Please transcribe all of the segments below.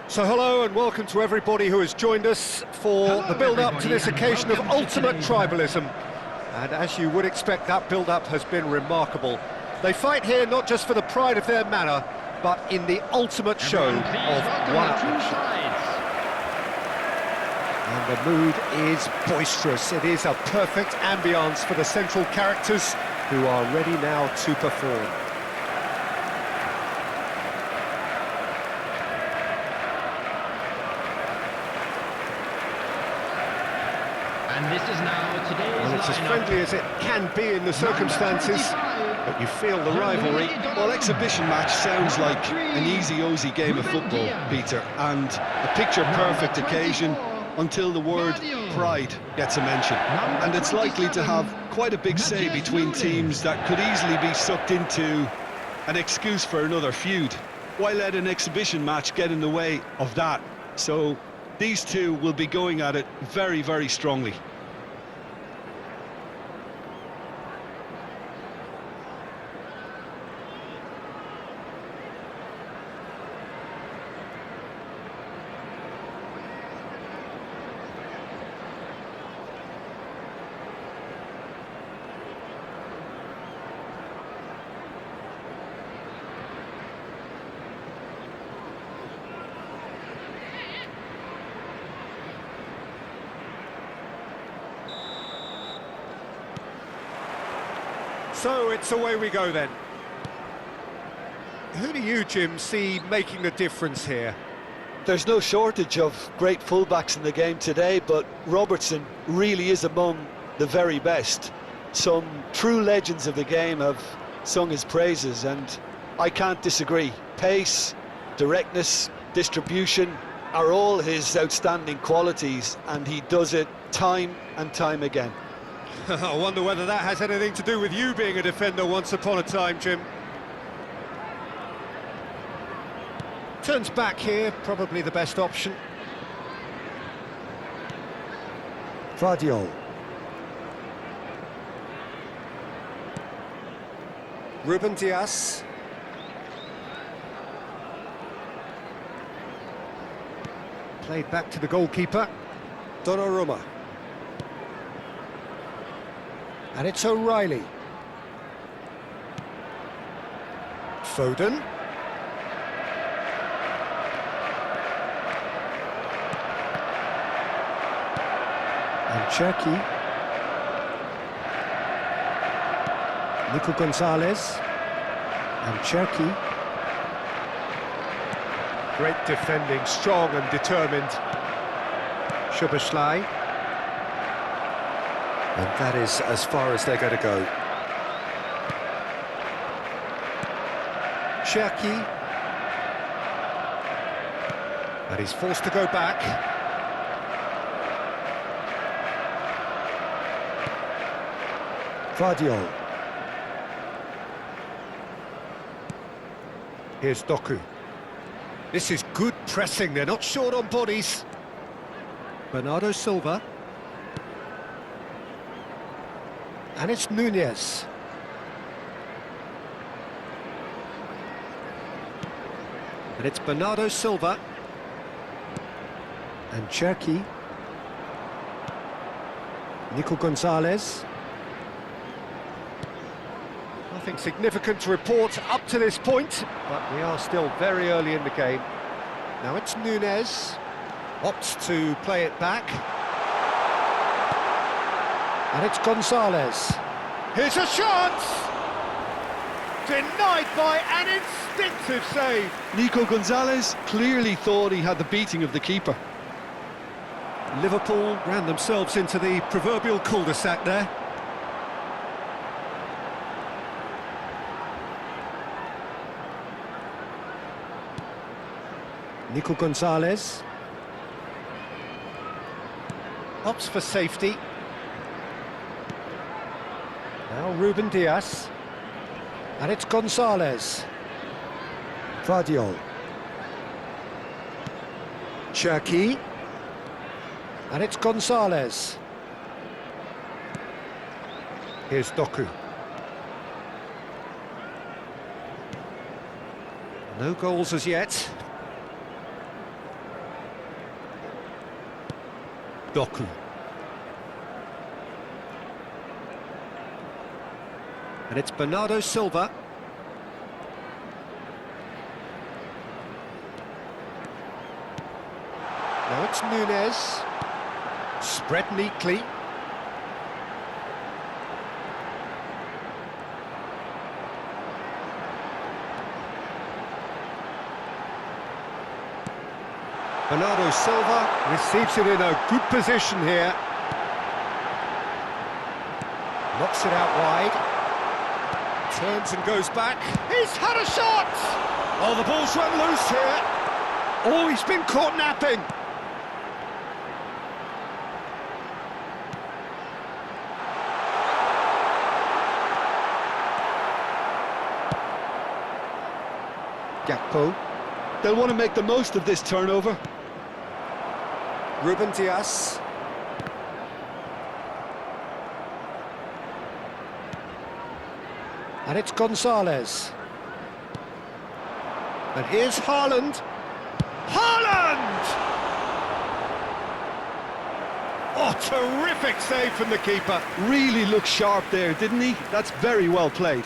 So hello and welcome to everybody who has joined us for the build-up to this occasion of ultimate tribalism. And as you would expect, that build-up has been remarkable. They fight here not just for the pride of their manor, but in the ultimate show of one-upmanship. And the mood is boisterous. It is a perfect ambience for the central characters who are ready now to perform. And this is now today's Well, it's as friendly as it can be in the circumstances, but you feel the rivalry. Well, exhibition match sounds like an easy-osy game of football, Peter, and a picture-perfect occasion until the word pride gets a mention. And it's likely to have quite a big say between teams that could easily be sucked into an excuse for another feud. Why let an exhibition match get in the way of that? So these two will be going at it very, very strongly. So it's away we go then. Who do you, Jim, see making the difference here? There's no shortage of great fullbacks in the game today, but Robertson really is among the very best. Some true legends of the game have sung his praises, and I can't disagree. Pace, directness, distribution are all his outstanding qualities, and he does it time and time again. I wonder whether that has anything to do with you being a defender once upon a time, Jim. Turns back here, probably the best option. Vardiol. Ruben Dias. Played back to the goalkeeper. Donnarumma. And it's O'Reilly. Foden. And Cherki. Nico Gonzalez. And Cherki. Great defending, strong and determined. Szoboszlai. And that is as far as they're going to go. Cherki. And he's forced to go back. Vardiol. Here's Doku. This is good pressing, they're not short on bodies. Bernardo Silva. And it's Nunez. And it's Bernardo Silva. And Cherki. Nico Gonzalez. Nothing significant to report up to this point, but we are still very early in the game. Now it's Nunez. Opts to play it back. And it's Gonzalez. Here's a chance! Denied by an instinctive save. Nico Gonzalez clearly thought he had the beating of the keeper. Liverpool ran themselves into the proverbial cul-de-sac there. Nico Gonzalez. Opts for safety. Now Ruben Dias. And it's Gonzalez. Vardiol. Cherki. And it's Gonzalez. Here's Doku. No goals as yet. Doku. And it's Bernardo Silva. Now it's Nunez. Spread neatly. Bernardo Silva receives it in a good position here. Knocks it out wide. Turns and goes back. He's had a shot! Oh, the ball's run loose here. Oh, he's been caught napping. Gakpo. They'll want to make the most of this turnover. Ruben Dias. And it's Gonzalez. And here's Haaland. Haaland! Oh, terrific save from the keeper. Really looked sharp there, didn't he? That's very well played.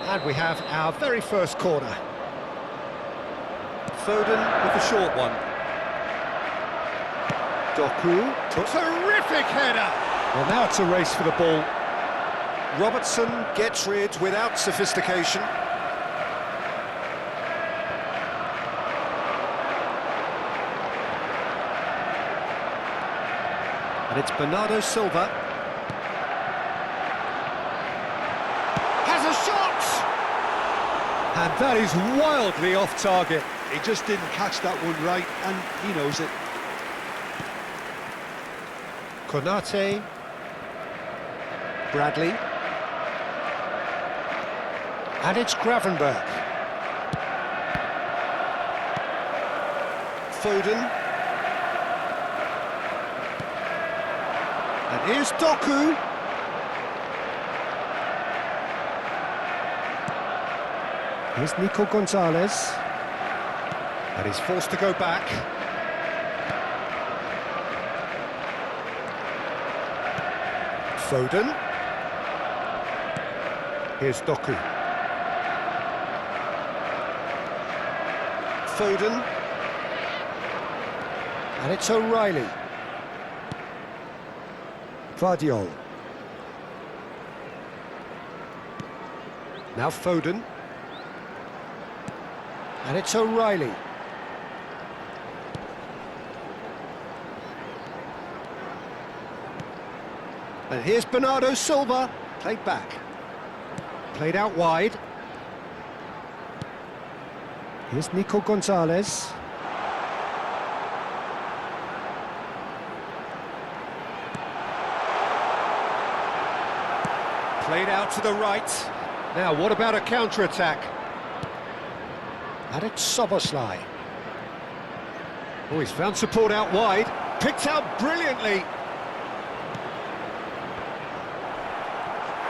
And we have our very first corner. Foden with the short one. Doku. Terrific header! Well, now it's a race for the ball. Robertson gets rid without sophistication. And it's Bernardo Silva. Has a shot! And that is wildly off target. He just didn't catch that one right, and he knows it. Konate. Bradley. And it's Gravenberch. Foden. And here's Doku. Here's Nico Gonzalez. And he's forced to go back. Foden. Here's Doku. Foden. And it's O'Reilly. Vardiol. Now Foden. And it's O'Reilly. And here's Bernardo Silva. Played back. Played out wide. Here's Nico Gonzalez. Played out to the right. Now, what about a counter-attack? And it's Soboslai. Oh, he's found support out wide. Picked out brilliantly.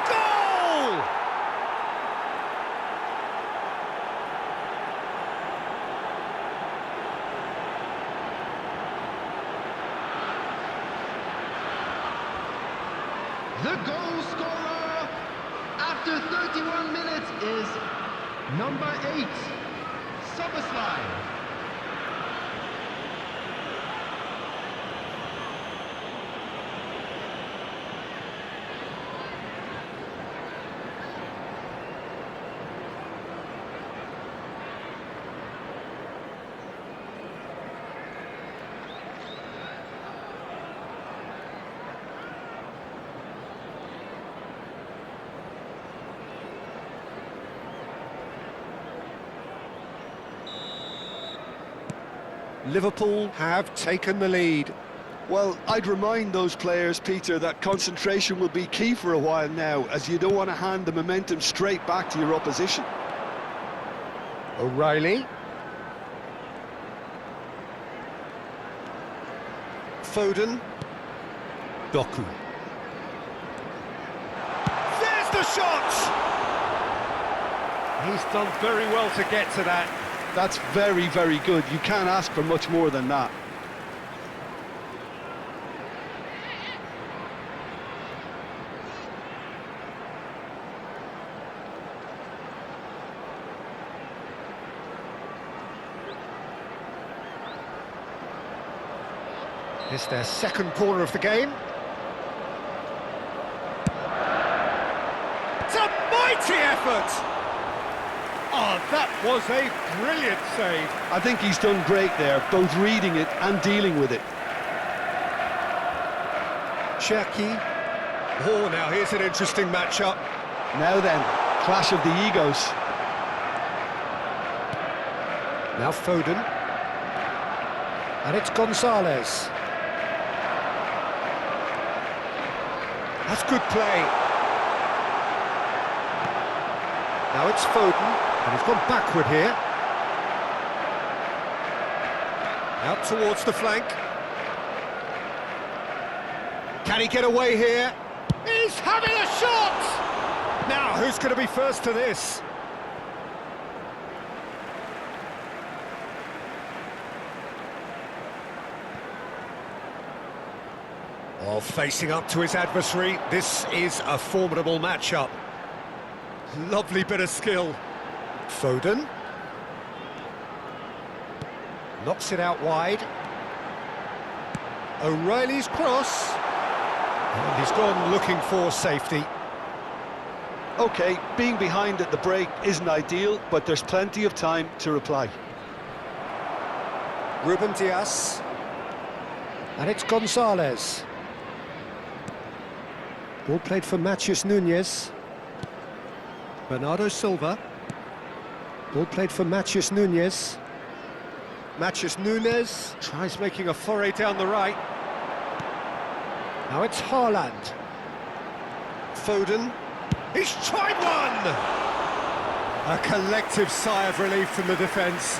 Goal! The goal scorer after 31 minutes is number 8, Soboslai. Liverpool have taken the lead. Well, I'd remind those players, Peter, that concentration will be key for a while now, as you don't want to hand the momentum straight back to your opposition. O'Reilly. Foden. Doku. There's the shot! He's done very well to get to that. That's very, very good. You can't ask for much more than that. It's their second corner of the game. It's a mighty effort! Oh, that was a brilliant save. I think he's done great there, both reading it and dealing with it. Cherki. Oh, now here's an interesting matchup. Now then, clash of the egos. Now Foden. And it's Gonzalez. That's good play. Now it's Foden, and he's gone backward here. Out towards the flank. Can he get away here? He's having a shot! Now, who's going to be first to this? Well, facing up to his adversary, this is a formidable matchup. Lovely bit of skill. Foden. Knocks it out wide. O'Reilly's cross. And he's gone looking for safety. Okay, being behind at the break isn't ideal, but there's plenty of time to reply. Ruben Dias. And it's Gonzalez. Ball played for Matheus Nunes. Bernardo Silva. Ball played for Matheus Nunes. Matheus Nunes tries making a foray down the right. Now it's Haaland. Foden. He's tried one! A collective sigh of relief from the defence.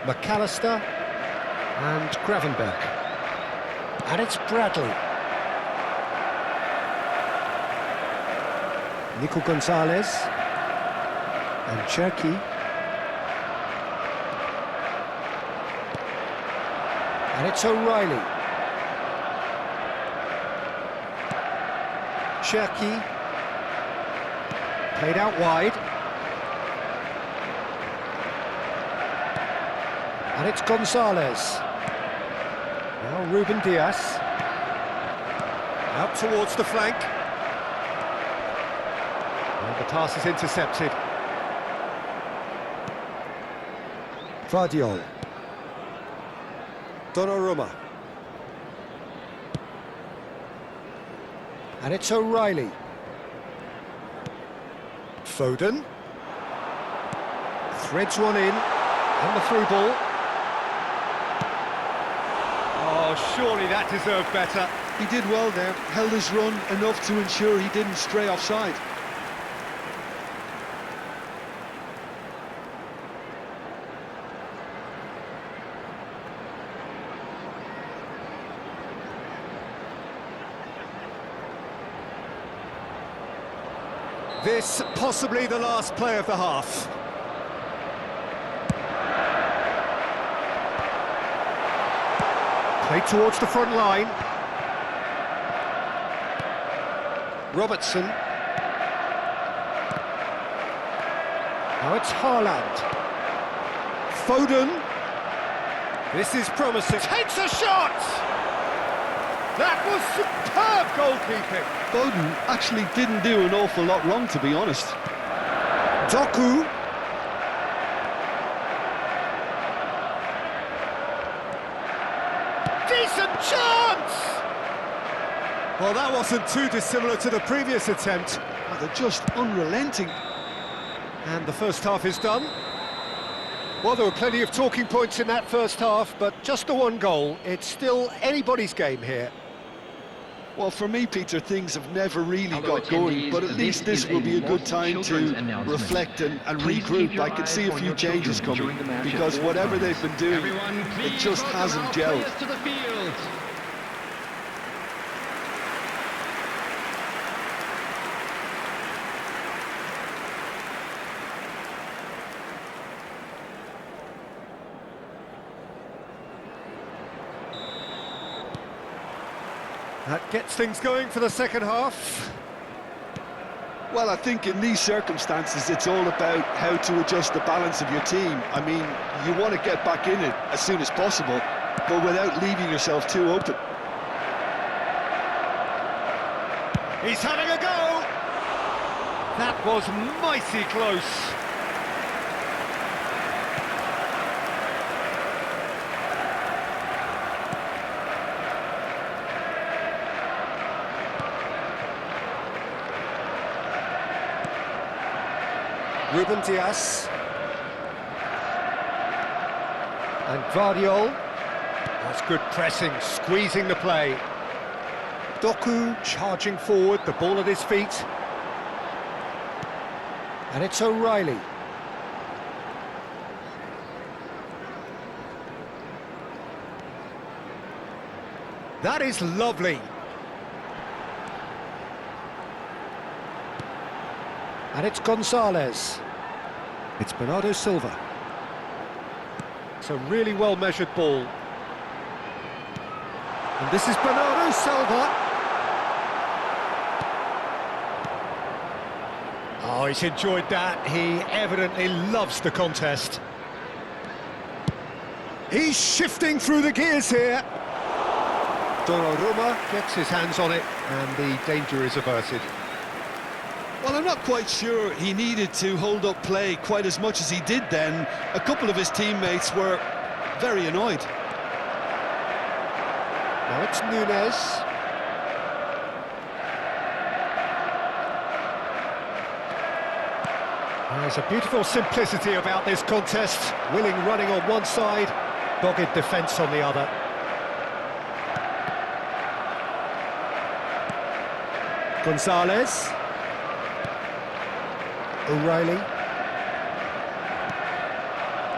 McAllister and Gravenberg. And it's Bradley. Nico Gonzalez and Cherki. And it's O'Reilly. Cherki. Played out wide. And it's Gonzalez. Now Ruben Dias. Out towards the flank. And the pass is intercepted. Vardiol. Donnarumma. And it's O'Reilly. Foden. Threads one in. And the through ball. Oh, surely that deserved better. He did well there, held his run enough to ensure he didn't stray offside. This possibly the last play of the half. Played towards the front line. Robertson. Now it's Haaland. Foden. This is promising. Takes a shot! That was superb goalkeeping. Foden actually didn't do an awful lot wrong, to be honest. Doku. Decent chance! Well, that wasn't too dissimilar to the previous attempt. I they're just unrelenting. And the first half is done. Well, there were plenty of talking points in that first half, but just the one goal. It's still anybody's game here. Well, for me, Peter, things have never really got going, but at least this will be a good time to reflect and regroup. I can see a few changes coming, because whatever they've been doing, it just hasn't gelled. That gets things going for the second half. Well, I think in these circumstances, it's all about how to adjust the balance of your team. I mean, you want to get back in it as soon as possible, but without leaving yourself too open. He's having a go! That was mighty close. Ruben Dias. And Guardiola. That's good pressing, squeezing the play. Doku charging forward, the ball at his feet. And it's O'Reilly. That is lovely. And it's Gonzalez. It's Bernardo Silva. It's a really well-measured ball. And this is Bernardo Silva. Oh, he's enjoyed that. He evidently loves the contest. He's shifting through the gears here. Donnarumma gets his hands on it, and the danger is averted. Well, I'm not quite sure he needed to hold up play quite as much as he did then. A couple of his teammates were very annoyed. Now it's Nunez. There's a beautiful simplicity about this contest. Willing running on one side, dogged defence on the other. Gonzalez. O'Reilly.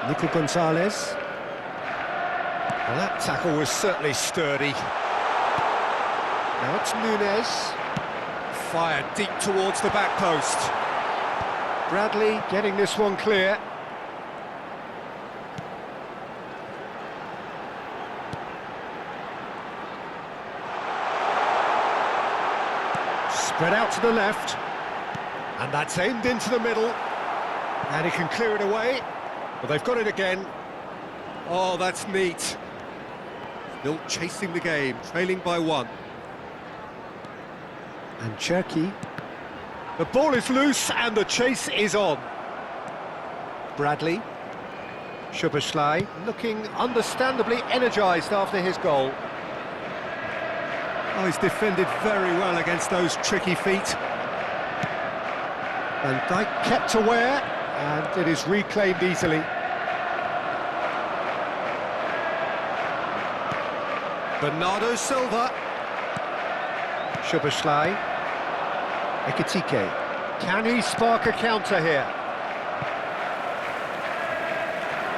Nico Gonzalez. Well, that tackle was certainly sturdy. Now it's Nunez. Fired deep towards the back post. Bradley Getting this one clear. Spread out to the left. And that's aimed into the middle. And he can clear it away. But they've got it again. Oh, that's neat. Still chasing the game, trailing by one. and Cherky. The ball is loose and the chase is on. Bradley. Szoboszlai looking understandably energised after his goal. Oh, he's defended very well against those tricky feet. Van Dijk kept aware, and it is reclaimed easily. Bernardo Silva. Szoboszlai. Ekitike. Can he spark a counter here?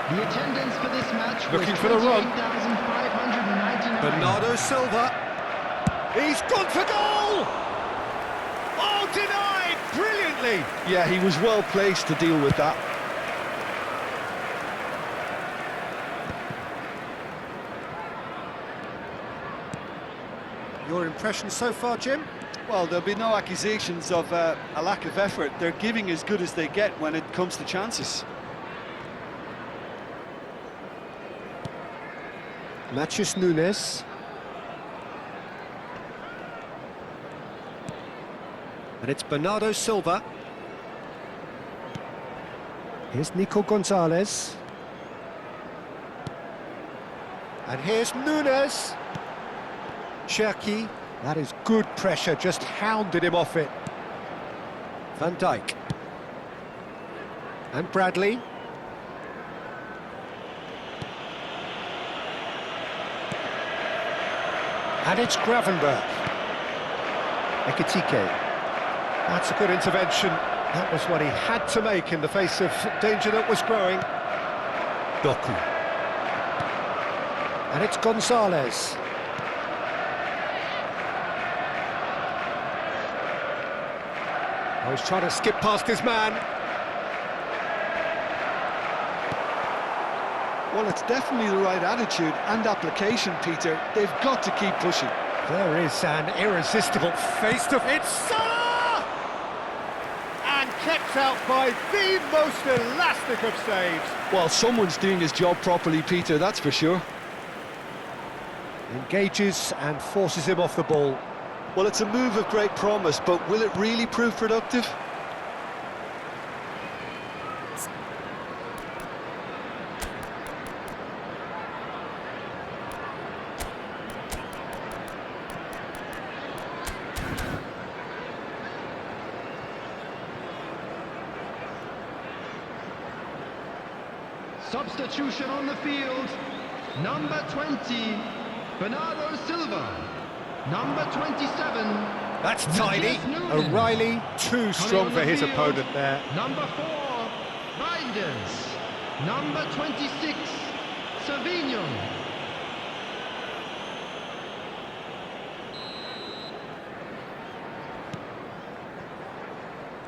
The attendance for this match was Looking for the run. 28,599. Bernardo Silva. He's gone for goal! Oh, denied! Brilliantly! Yeah, he was well placed to deal with that. Your impression so far, Jim? Well, there'll be no accusations of a lack of effort. They're giving as good as they get when it comes to chances. Matheus Nunes. And it's Bernardo Silva. Here's Nico Gonzalez. And here's Nunes. Cherky. That is good pressure, just hounded him off it. Van Dijk. And Bradley. And it's Gravenberch. Ekitike. That's a good intervention. That was what he had to make in the face of danger that was growing. Doku. And it's Gonzalez. Oh, he's trying to skip past his man. Well, it's definitely the right attitude and application, Peter. They've got to keep pushing. There is an irresistible face-to-face. Salah! And kept out by the most elastic of saves. Well, someone's doing his job properly, Peter, that's for sure. Engages and forces him off the ball. Well, it's a move of great promise, but will it really prove productive? Substitution on the field. Number 20, Bernardo Silva. Number 27. That's tidy. Matthias Nunes. O'Reilly, too strong for his opponent there. Number 4, Reinders. Number 26, Savinho.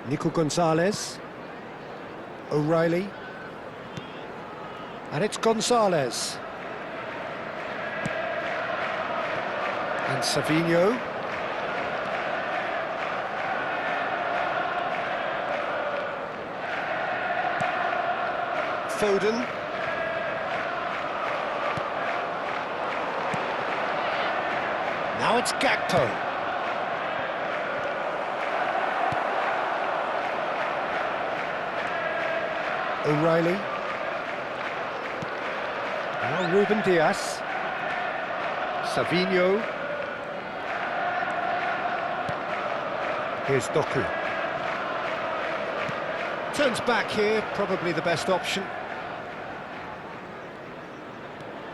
Nico Gonzalez. O'Reilly. And it's Gonzalez. And Savinho. Foden. Now it's Gakpo. O'Reilly. Now Ruben Diaz. Savinho. Here's Doku. Turns back here, probably the best option.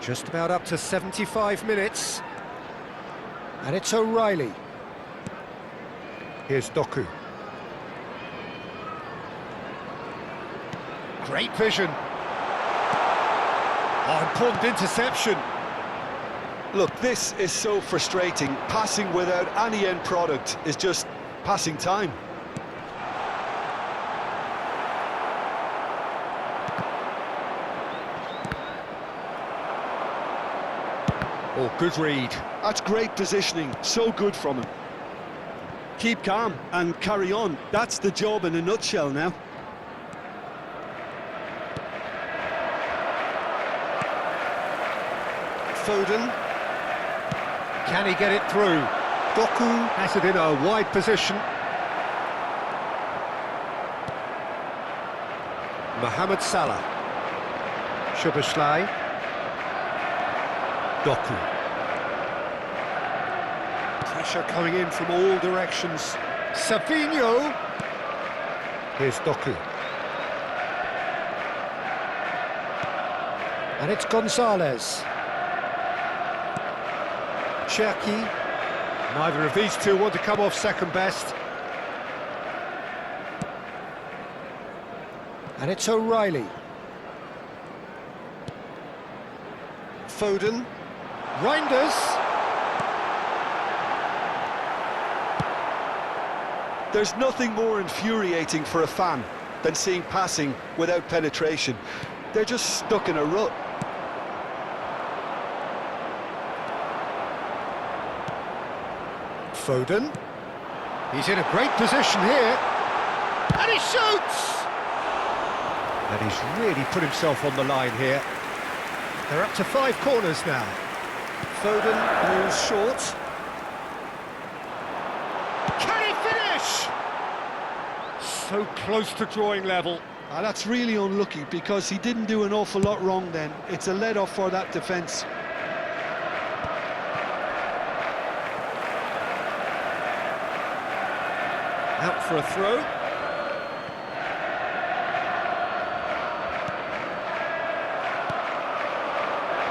Just about up to 75 minutes. And it's O'Reilly. Here's Doku. Great vision. Oh, important interception. Look, this is so frustrating. Passing without any end product is just passing time. Oh, good read. That's great positioning, so good from him. Keep calm and carry on. That's the job in a nutshell now. Foden. Can he get it through? Doku has it in a wide position. Mohamed Salah. Szoboszlai. Doku. Pressure coming in from all directions. Savinho. Here's Doku. And it's Gonzalez. Cherki. Neither of these two want to come off second best. And it's O'Reilly. Foden. Reinders. There's nothing more infuriating for a fan than seeing passing without penetration. They're just stuck in a rut. Foden. He's in a great position here. And he shoots! And he's really put himself on the line here. They're up to 5 corners now. Foden moves short. Can he finish? So close to drawing level. That's really unlucky because he didn't do an awful lot wrong then. It's a let-off for that defence. Out for a throw.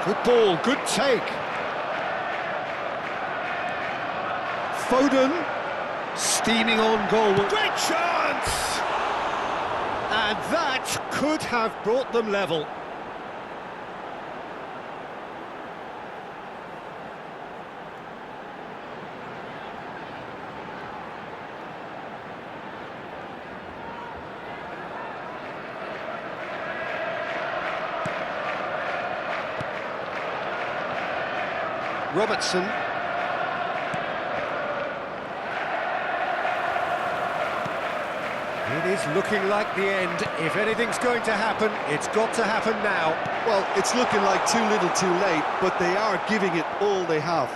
Good ball, good take. Foden, steaming on goal. Great chance! And that could have brought them level. Robertson. It is looking like the end. If anything's going to happen, it's got to happen now. Well, it's looking like too little too late, but they are giving it all they have.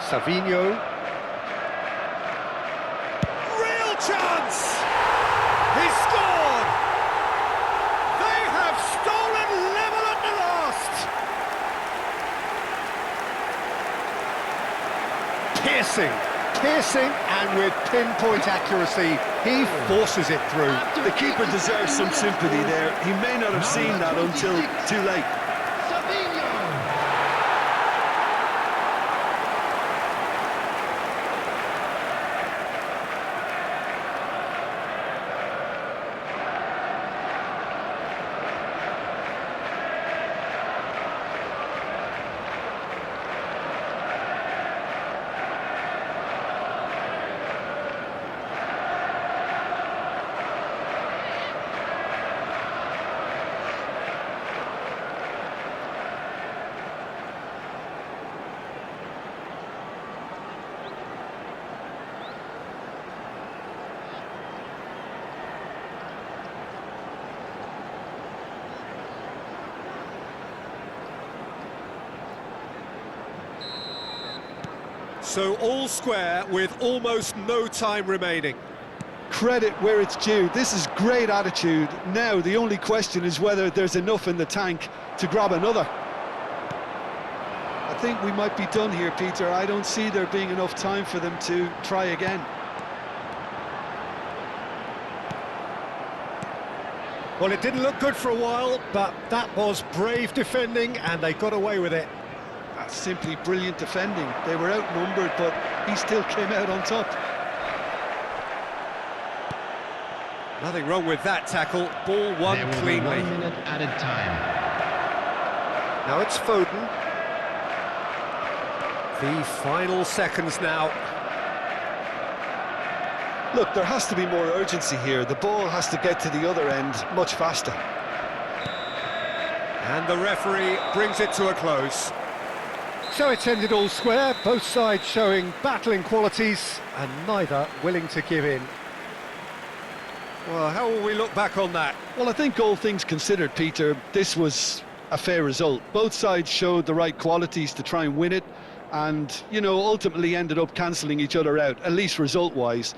Savinho. Real chance! He scored! They have stolen level at the last! Piercing, and with pinpoint accuracy, he forces it through. The keeper deserves some sympathy there. He may not have seen that until too late. So all square with almost no time remaining. Credit where it's due. This is great attitude. Now the only question is whether there's enough in the tank to grab another. I think we might be done here, Peter. I don't see there being enough time for them to try again. Well, it didn't look good for a while, but that was brave defending and they got away with it. That's simply brilliant defending. They were outnumbered, but he still came out on top. Nothing wrong with that tackle. Ball won There will be cleanly. 1 minute added time. Now it's Foden. The final seconds now. Look, there has to be more urgency here. The ball has to get to the other end much faster. And the referee brings it to a close. So it's ended all square, both sides showing battling qualities and neither willing to give in. Well, how will we look back on that? Well, I think all things considered, Peter, this was a fair result. Both sides showed the right qualities to try and win it and, you know, ultimately ended up cancelling each other out, at least result-wise.